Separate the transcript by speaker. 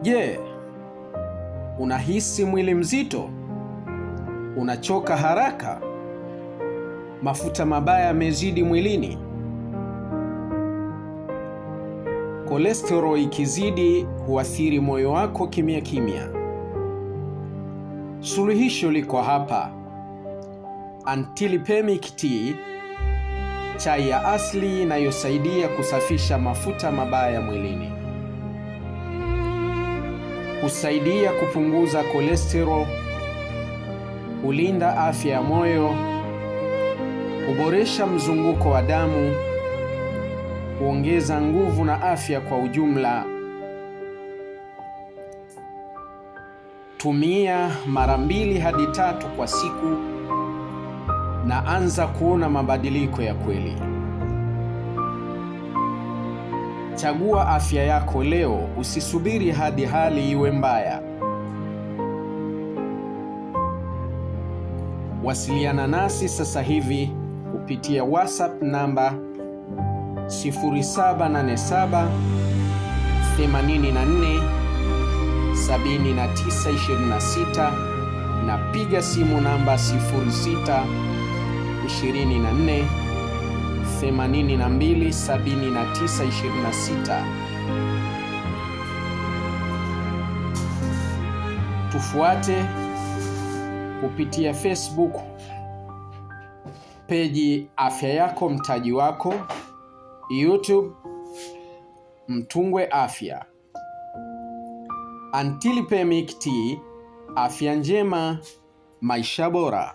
Speaker 1: Je, unahisi mwili mzito? Unachoka haraka? Mafuta mabaya yamezidi mwilini? Kolesterol ikizidi huathiri moyo wako kimya kimya. Suluhisho liko hapa. Antilipemic Tea, chai ya asili inayosaidia kusafisha mafuta mabaya mwilini. Husaidia kupunguza kolesterol, hulinda afya ya moyo, huboresha mzunguko wa damu, huongeza nguvu na afya kwa ujumla. Tumia mara 2 hadi 3 kwa siku na anza kuona mabadiliko ya kweli. Chagua afya yako leo, usisubiri hadi hali iwe mbaya. Wasiliana nasi sasa hivi kupitia WhatsApp namba 0787 84 7926 na piga simu namba 06 24 82 7926. Tufuate kupitia Facebook peji Afya Yako Mtaji Wako, YouTube Mtungwe Afya. Antilipemic Tea, afya njema, maisha bora.